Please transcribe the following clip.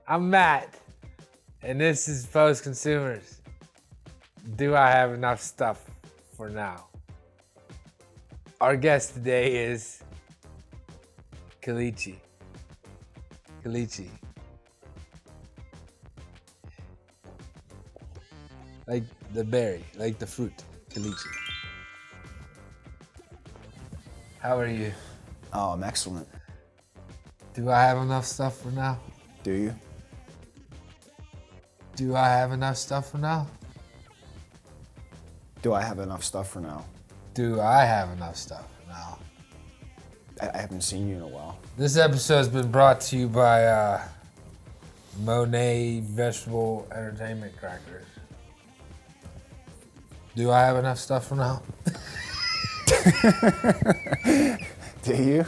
I'm Matt, and this is Post Consumers. Do I have enough stuff for now? Our guest today is Colicchie. Colicchie. Like the berry, like the fruit. Colicchie. How are you? Oh, I'm excellent. Do I have enough stuff for now? Do you? Do I have enough stuff for now? Do I have enough stuff for now? Do I have enough stuff for now? I haven't seen you in a while. This episode has been brought to you by Monet Vegetable Entertainment Crackers. Do I have enough stuff for now? Do you?